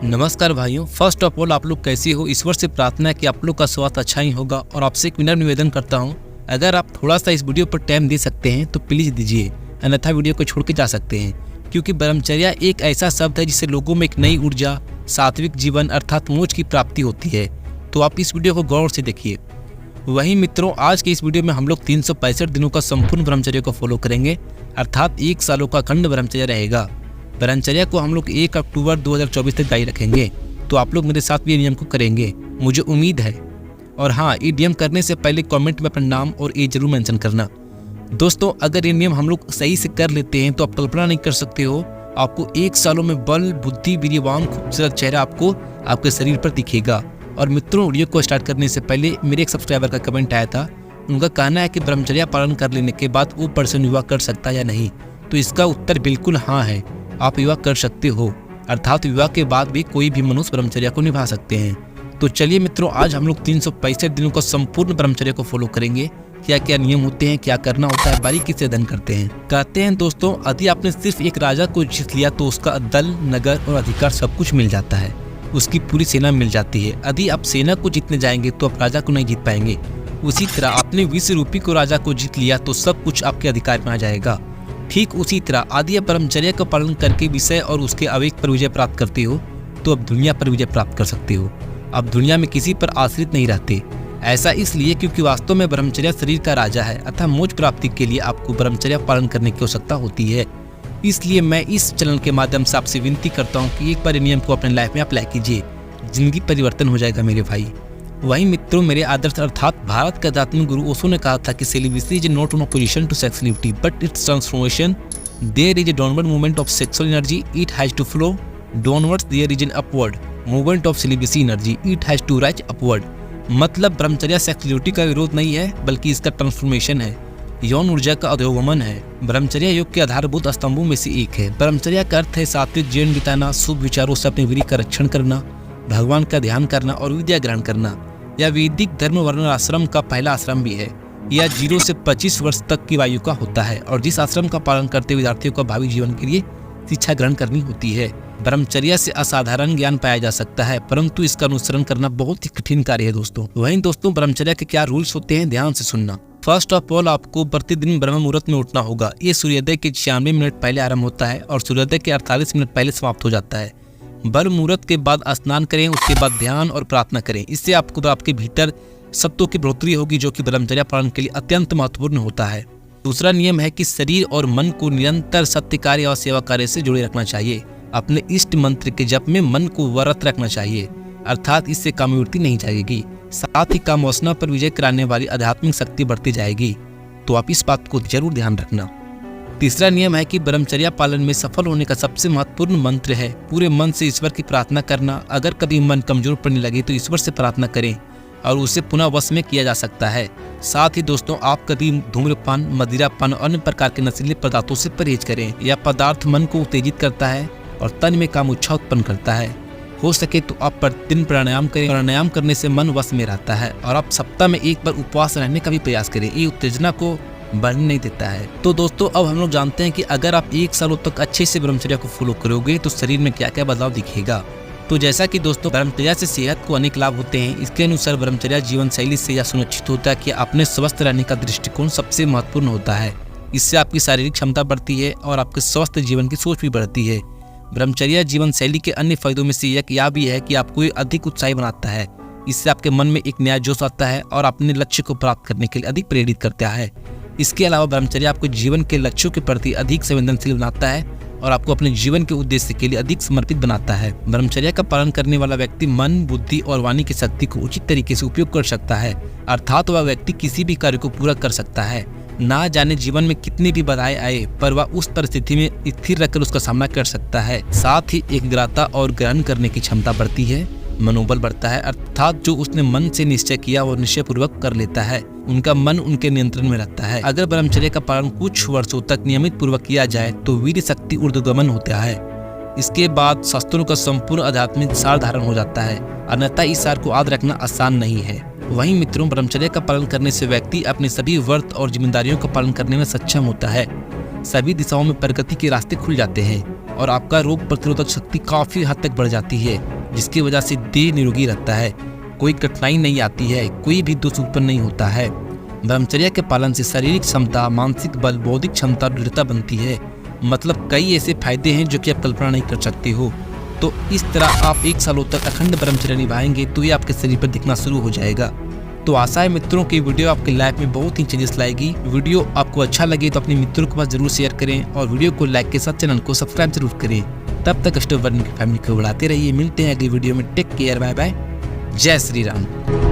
नमस्कार भाइयों, first of all आप लोग कैसे हो। ईश्वर से प्रार्थना है कि आप लोग का स्वास्थ्य अच्छा ही होगा। और आपसे एक विनम्र निवेदन करता हूं, अगर आप थोड़ा सा इस वीडियो पर टाइम दे सकते हैं तो प्लीज़ दीजिए, अन्यथा वीडियो को छोड़ के जा सकते हैं। क्योंकि ब्रह्मचर्या एक ऐसा शब्द है जिससे लोगों में एक नई ऊर्जा, सात्विक जीवन अर्थात मोक्ष की प्राप्ति होती है। तो आप इस वीडियो को गौर से देखिए। वहीं मित्रों, आज के इस वीडियो में हम लोग 365 दिनों का संपूर्ण ब्रह्मचर्य को फॉलो करेंगे, अर्थात 1 सालों का अखंड ब्रह्मचर्य रहेगा। ब्रह्मचर्या को हम लोग 1 अक्टूबर 2024 तक जारी रखेंगे। तो आप लोग मेरे साथ भी ये नियम को करेंगे, मुझे उम्मीद है। और हाँ, ये नियम करने से पहले कमेंट में अपना नाम और एज जरूर मेंशन करना। दोस्तों, अगर ये नियम हम लोग सही से कर लेते हैं तो आप कल्पना नहीं कर सकते हो, आपको 1 सालों में बल, बुद्धि, वीर्यवान, खूबसूरत चेहरा आपको आपके शरीर पर दिखेगा। और मित्रों, वीडियो को स्टार्ट करने से पहले मेरे एक सब्सक्राइबर का कमेंट आया था। उनका कहना है कि ब्रह्मचर्या पालन कर लेने के बाद वो पर्सन विवाह कर सकता है या नहीं। तो इसका उत्तर बिल्कुल हाँ है, आप विवाह कर सकते हो। अर्थात विवाह के बाद भी कोई भी मनुष्य ब्रह्मचर्या को निभा सकते हैं। तो चलिए मित्रों, आज हम लोग 365 दिनों का संपूर्ण ब्रह्मचर्य को फॉलो करेंगे। क्या क्या नियम होते हैं, क्या करना होता है, बारीकी से अध्ययन करते हैं। कहते हैं दोस्तों, यदि आपने सिर्फ एक राजा को जीत लिया तो उसका दल, नगर और अधिकार सब कुछ मिल जाता है, उसकी पूरी सेना मिल जाती है। यदि आप सेना को जीतने जाएंगे तो आप राजा को नहीं जीत पाएंगे। उसी तरह आपने विश्व रूपी को राजा को जीत लिया तो सब कुछ आपके अधिकार में आ जाएगा। ठीक उसी तरह यदि आप ब्रह्मचर्य का पालन करके विषय और उसके आवेग पर विजय प्राप्त करते हो तो अब दुनिया पर विजय प्राप्त कर सकते हो। अब दुनिया में किसी पर आश्रित नहीं रहते। ऐसा इसलिए क्योंकि वास्तव में ब्रह्मचर्य शरीर का राजा है, अतः मोक्ष प्राप्ति के लिए आपको ब्रह्मचर्य पालन करने की आवश्यकता होती है। इसलिए मैं इस चैनल के माध्यम से आपसे विनती करता हूँ कि एक बार नियम को अपने लाइफ में अप्लाई कीजिए, जिंदगी परिवर्तन हो जाएगा मेरे भाई। वहीं मित्रों, मेरे आदर्श अर्थात भारत के आध्यात्मिक गुरु ओशो ने कहा था कि celibacy is not an opposition to sexuality but it's transformation. There is a downward movement of sexual energy, it has to flow downwards. There is an upward movement of celibacy energy, it has to rise upward. मतलब ब्रह्मचर्या sexuality का विरोध नहीं है, बल्कि इसका transformation है, यौन ऊर्जा का अधोगमन है। ब्रह्मचर्या योग के आधारभूत स्तंभों में से एक है। ब्रह्मचर्या का अर्थ है सात्विक जीवन बिताना, शुभ विचारों से अपने वीर्य का रक्षण करना, भगवान का ध्यान करना और विद्या ग्रहण करना। यह वैदिक धर्म वर्ण आश्रम का पहला आश्रम भी है। यह 0 से 25 वर्ष तक की आयु का होता है और जिस आश्रम का पालन करते विद्यार्थियों को भावी जीवन के लिए शिक्षा ग्रहण करनी होती है। ब्रह्मचर्या से असाधारण ज्ञान पाया जा सकता है, परंतु इसका अनुसरण करना बहुत ही कठिन कार्य है दोस्तों। वहीं दोस्तों, ब्रह्मचर्या के क्या रूल्स होते हैं, ध्यान से सुनना। फर्स्ट ऑफ ऑल, आपको प्रतिदिन ब्रह्म मुहूर्त में उठना होगा। ये सूर्योदय के 96 मिनट पहले आरंभ होता है और सूर्योदय के 48 मिनट पहले समाप्त हो जाता है। ब्रह्म मुहूर्त के बाद स्नान करें, उसके बाद ध्यान और प्रार्थना करें। इससे आपको आपके भीतर सत्वों की बढ़ोतरी होगी, जो कि ब्रह्मचर्या पालन के लिए अत्यंत महत्वपूर्ण होता है। दूसरा नियम है कि शरीर और मन को निरंतर सत्य कार्य और सेवा कार्य से जुड़े रखना चाहिए। अपने इष्ट मंत्र के जप में मन को व्रत रखना चाहिए, अर्थात इससे कामवृत्ति नहीं जाएगी। साथ ही काम वासना पर विजय कराने वाली आध्यात्मिक शक्ति बढ़ती जाएगी। तो आप इस बात को जरूर ध्यान रखना। तीसरा नियम है कि ब्रह्मचर्या पालन में सफल होने का सबसे महत्वपूर्ण मंत्र है पूरे मन से ईश्वर की प्रार्थना करना। अगर कभी मन कमजोर पड़ने लगे तो ईश्वर से प्रार्थना करें और उसे पुनः वश में किया जा सकता है। साथ ही दोस्तों, आप कभी धूम्रपान, मदिरापान और अन्य प्रकार के नशीले पदार्थों से परहेज करें। यह पदार्थ मन को उत्तेजित करता है और तन में कामुच्छा उत्पन्न करता है। हो सके तो आप प्रतिदिन प्राणायाम करें। प्राणायाम करने से मन वश में रहता है। और आप सप्ताह में एक बार उपवास रहने का भी प्रयास करें, ये उत्तेजना को बढ़ने नहीं देता है। तो दोस्तों, अब हम लोग जानते हैं कि अगर आप 1 सालों तक अच्छे से ब्रह्मचर्या को फॉलो करोगे तो शरीर में क्या क्या बदलाव दिखेगा। तो जैसा कि दोस्तों, ब्रह्मचर्या से सेहत को अनेक लाभ होते हैं। इसके अनुसार ब्रह्मचर्या जीवन शैली से यह सुनिश्चित होता है कि अपने स्वस्थ रहने का दृष्टिकोण सबसे महत्वपूर्ण होता है। इससे आपकी शारीरिक क्षमता बढ़ती है और आपके स्वस्थ जीवन की सोच भी बढ़ती है। ब्रह्मचर्या जीवन शैली के अन्य फायदों में से एक यह भी है कि आपको अधिक उत्साही बनाता है। इससे आपके मन में एक नया जोश आता है और अपने लक्ष्य को प्राप्त करने के लिए अधिक प्रेरित करता है। इसके अलावा ब्रह्मचर्या आपको जीवन के लक्ष्यों के प्रति अधिक संवेदनशील बनाता है और आपको अपने जीवन के उद्देश्य के लिए अधिक समर्पित बनाता है। ब्रह्मचर्या का पालन करने वाला व्यक्ति मन, बुद्धि और वाणी की शक्ति को उचित तरीके से उपयोग कर सकता है, अर्थात वह व्यक्ति किसी भी कार्य को पूरा कर सकता है। ना जाने जीवन में कितनी भी बाधाएं आए, पर वह उस परिस्थिति में स्थिर रहकर उसका सामना कर सकता है। साथ ही एकाग्रता और ग्रहण करने की क्षमता बढ़ती है, मनोबल बढ़ता है, अर्थात जो उसने मन से निश्चय किया वो निश्चय पूर्वक कर लेता है। उनका मन उनके नियंत्रण में रहता है। अगर ब्रह्मचर्य का पालन कुछ वर्षों तक नियमित पूर्वक किया जाए तो वीर शक्ति ऊर्ध्वगमन होता है। इसके बाद शास्त्रों का संपूर्ण आध्यात्मिक सार धारण हो जाता है, अन्यथा इस सार को याद रखना आसान नहीं है। वहीं मित्रों, ब्रह्मचर्य का पालन करने से व्यक्ति अपने सभी व्रत और जिम्मेदारियों का पालन करने में सक्षम होता है। सभी दिशाओं में प्रगति के रास्ते खुल जाते हैं और आपका रोग प्रतिरोधक शक्ति काफी हद तक बढ़ जाती है, जिसकी वजह से देह निरोगी रहता है, कोई कठिनाई नहीं आती है, कोई भी दोष उत्पन्न नहीं होता है। ब्रह्मचर्य के पालन से शारीरिक क्षमता, मानसिक बल, बौद्धिक क्षमता और दृढ़ता बनती है। मतलब कई ऐसे फायदे हैं जो कि आप कल्पना नहीं कर सकते हो। तो इस तरह आप 1 सालों तक अखंड ब्रह्मचर्य निभाएंगे तो ये आपके शरीर पर दिखना शुरू हो जाएगा। तो आशा है मित्रों की वीडियो आपकी लाइफ में बहुत ही चेंजेस लाएगी। वीडियो आपको अच्छा लगे तो अपने मित्रों के पास जरूर शेयर करें और वीडियो को लाइक के साथ चैनल को सब्सक्राइब जरूर करें। तब तक स्टोवर्न की फैमिली को बढ़ाते रहिए। मिलते हैं अगली वीडियो में। टेक केयर, बाय बाय, जय श्री राम।